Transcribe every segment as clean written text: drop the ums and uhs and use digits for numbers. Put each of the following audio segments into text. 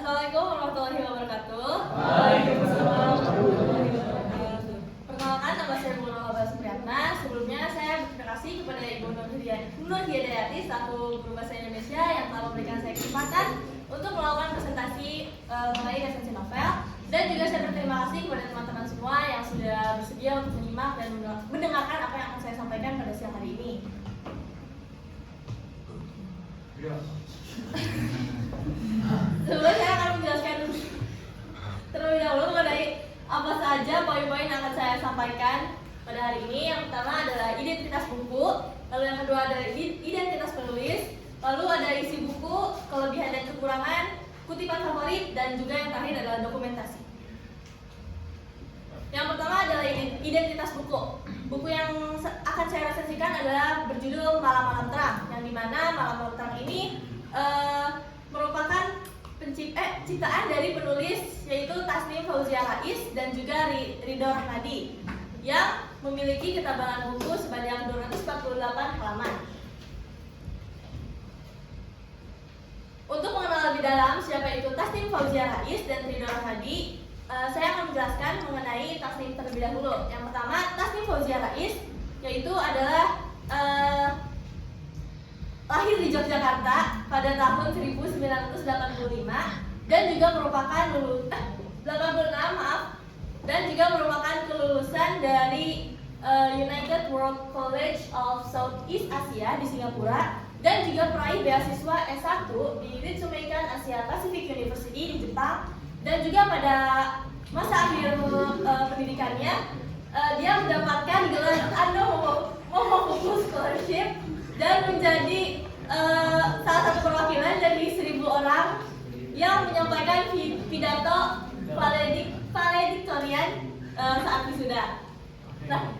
Assalamualaikum warahmatullahi wabarakatuh. Waalaikumsalam warahmatullahi wabarakatuh. Perkenalkan, nama saya Bu Nurul Supriyatna. Sebelumnya saya berterima kasih kepada Ibu Nur Hidayati selaku guru bahasa Indonesia yang telah memberikan saya kesempatan untuk melakukan presentasi mengenai resensi novel. Dan juga saya berterima kasih kepada teman-teman semua yang sudah bersedia untuk menyimak dan mendengarkan apa yang akan saya sampaikan pada siang hari ini. Sebelumnya saya akan menjelaskan terlebih dahulu mengenai apa saja poin-poin yang akan saya sampaikan pada hari ini. Yang pertama adalah identitas buku, lalu yang kedua adalah identitas penulis, lalu ada isi buku, kelebihan dan kekurangan, kutipan favorit, dan juga yang terakhir adalah dokumentasi. Yang pertama adalah identitas buku. Buku yang akan saya resensikan adalah berjudul Malam-Malam Terang, yang dimana Malam-Malam Terang ini merupakan ciptaan dari penulis yaitu Tasnim Fauzia Rais dan juga Ridho Rahmadi yang memiliki ketebalan buku sebanyak 248 halaman. Untuk mengenal lebih dalam siapa itu Tasnim Fauzia Rais dan Ridho Rahmadi, saya akan menjelaskan mengenai Tasnim terlebih dahulu. Yang pertama, Tasnim Fauzia Rais yaitu adalah lahir di Yogyakarta pada tahun 1985 dan juga merupakan dan juga merupakan kelulusan dari United World College of Southeast Asia di Singapura dan juga peraih beasiswa S1 di Ritsumeikan Asia Pacific University di Jepang. Dan juga pada masa akhir pendidikannya dia mendapatkan gelar Momofuku Scholarship dan menjadi salah satu perwakilan dari 1.000 orang yang menyampaikan pidato valedictorian saat wisuda. Nah,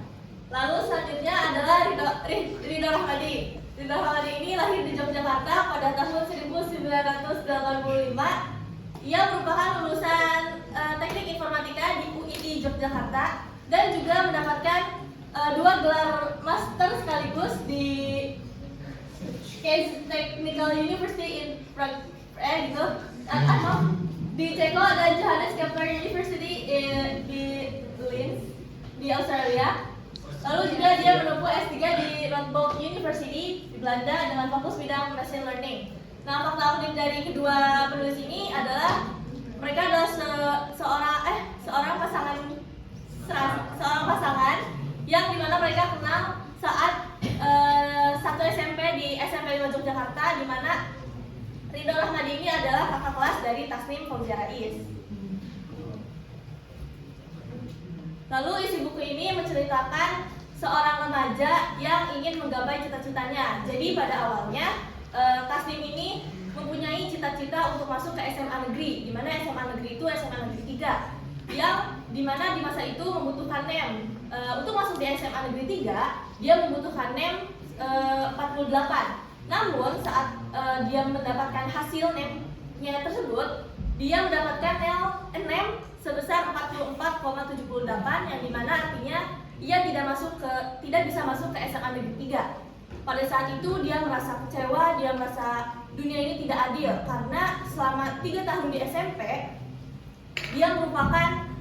lalu selanjutnya adalah Ridho Rahmadi. Ridho Rahmadi ini lahir di Yogyakarta pada tahun 1985. Ia merupakan lulusan teknik informatika di UIT Yogyakarta dan juga mendapatkan 2 gelar master sekaligus di Case Technical University in Prague, di Ceko dan Johannes Kepler University di Linz di Australia. Lalu juga dia menempuh S3 di Radboud University di Belanda dengan fokus bidang machine learning. Nah, fakta unik dari kedua penulis ini adalah mereka adalah seorang pasangan yang dimana mereka kenal saat satu SMP di SMP 5 Yogyakarta, di mana Ridho Rahmadi ini adalah kakak kelas dari Tasnim Fauzia Rais. Lalu isi buku ini menceritakan seorang remaja yang ingin menggapai cita-citanya. Jadi pada awalnya Tasnim ini mempunyai cita-cita untuk masuk ke SMA negeri, di mana SMA negeri itu SMA negeri 3, yang dimana di masa itu membutuhkan NEM. Untuk masuk di SMA negeri 3, dia membutuhkan NEM 48. Namun saat dia mendapatkan hasil NEM-nya tersebut, dia mendapatkan NEM sebesar 44,78, yang dimana artinya ia tidak bisa masuk ke SMA negeri 3. Pada saat itu dia merasa kecewa, dia merasa dunia ini tidak adil karena selama 3 tahun di SMP dia merupakan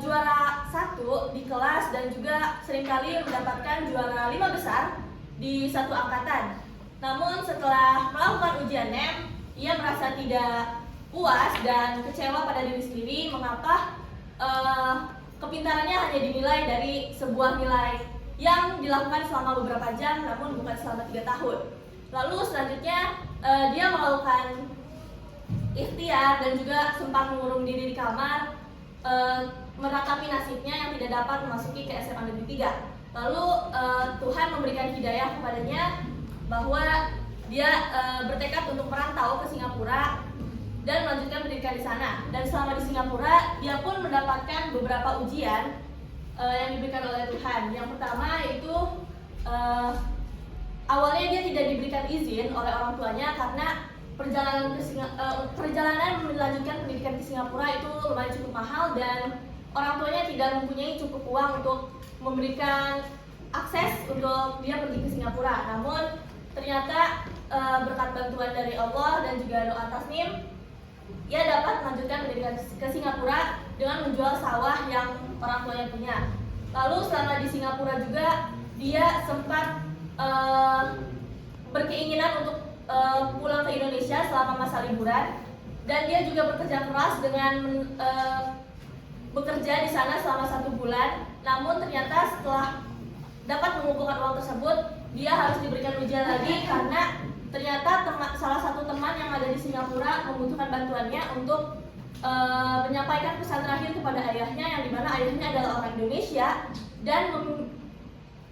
juara 1 di kelas dan juga seringkali mendapatkan juara 5 besar di satu angkatan. Namun setelah melakukan ujian NEM, ia merasa tidak puas dan kecewa pada diri sendiri mengapa kepintarannya hanya dinilai dari sebuah nilai yang dilakukan selama beberapa jam namun bukan selama 3 tahun. Lalu selanjutnya dia melakukan ikhtiar dan juga sempat mengurung diri di kamar, meratapi nasibnya yang tidak dapat memasuki ke SMA negeri 3. Lalu Tuhan memberikan hidayah kepadanya bahwa dia bertekad untuk merantau ke Singapura dan melanjutkan pendidikan di sana. Dan selama di Singapura dia pun mendapatkan beberapa ujian yang diberikan oleh Tuhan. Yang pertama yaitu awalnya dia tidak diberikan izin oleh orang tuanya karena perjalanan melanjutkan pendidikan di Singapura itu lumayan cukup mahal dan orang tuanya tidak mempunyai cukup uang untuk memberikan akses untuk dia pergi ke Singapura. Namun ternyata berkat bantuan dari Allah dan juga doa Tasnim, ia dapat melanjutkan pendidikan ke Singapura dengan menjual sawah yang orang tuanya punya. Lalu selama di Singapura juga dia sempat berkeinginan untuk pulang ke Indonesia selama masa liburan, dan dia juga bekerja keras dengan bekerja di sana selama 1 bulan. Namun ternyata setelah dapat mengumpulkan uang tersebut, dia harus diberikan ujian lagi karena ternyata salah satu teman yang ada di Singapura membutuhkan bantuannya untuk menyampaikan pesan terakhir kepada ayahnya, yang dimana ayahnya adalah orang Indonesia dan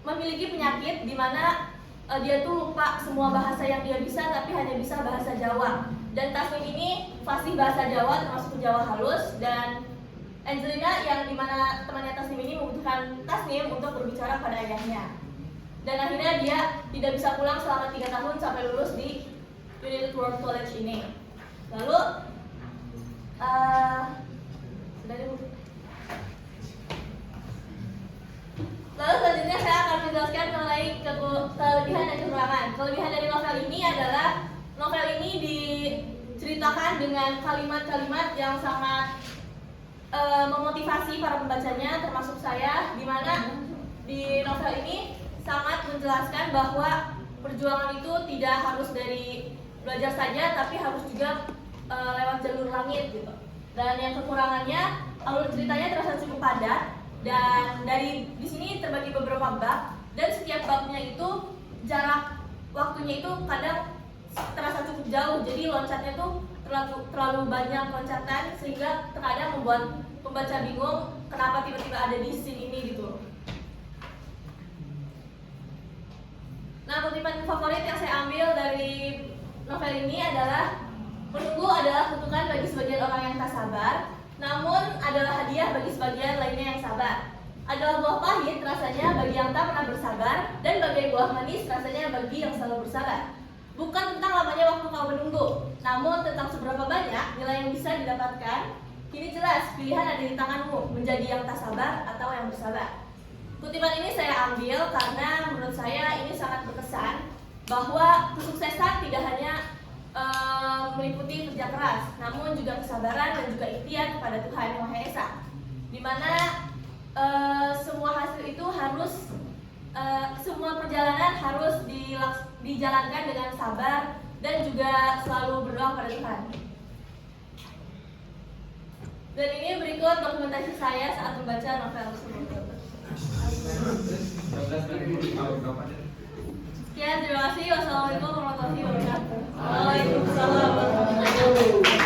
memiliki penyakit di mana dia tuh lupa semua bahasa yang dia bisa, tapi hanya bisa bahasa Jawa. Dan Tasnim ini fasih bahasa Jawa termasuk Jawa halus, dan Angelina yang dimana temannya Tasnim ini membutuhkan Tasnim untuk berbicara pada ayahnya. Dan akhirnya dia tidak bisa pulang selama 3 tahun sampai lulus di United World College ini. Lalu selanjutnya saya akan menjelaskan mengenai kelebihan dan kekurangan. Kelebihan dari novel ini adalah novel ini diceritakan dengan kalimat-kalimat yang sangat memotivasi para pembacanya, termasuk saya, di mana di novel ini sangat menjelaskan bahwa perjuangan itu tidak harus dari belajar saja, tapi harus juga lewat jalur langit gitu. Dan yang kekurangannya, alur ceritanya terasa cukup padat, dan di sini terbagi beberapa bab, dan setiap babnya itu jarak waktunya itu kadang terasa cukup jauh, jadi loncatnya tuh terlalu banyak loncatan sehingga terkadang membuat pembaca bingung kenapa tiba-tiba ada di scene ini gitu. Nah, kutipan favorit yang saya ambil dari novel ini adalah, menunggu adalah kutukan bagi sebagian orang yang tak sabar, namun adalah hadiah bagi sebagian lainnya yang sabar. Adalah buah pahit rasanya bagi yang tak pernah bersabar, dan bagai buah manis rasanya bagi yang selalu bersabar. Bukan tentang lamanya waktu kau menunggu, namun tentang seberapa banyak nilai yang bisa didapatkan. Kini jelas pilihan ada di tanganmu, menjadi yang tak sabar atau yang bersabar. Kutipan ini saya ambil karena menurut saya ini sangat berkesan, bahwa kesuksesan tidak hanya meliputi kerja keras, namun juga kesabaran dan juga ikhtiar kepada Tuhan Yang Maha Esa, di mana semua hasil itu harus semua perjalanan harus dijalankan dengan sabar dan juga selalu berdoa pada Tuhan. Dan ini berikut dokumentasi saya saat membaca novel tersebut. Sekian, terima kasih. Wassalamualaikum warahmatullahi wabarakatuh. Waalaikumsalam warahmatullahi wabarakatuh.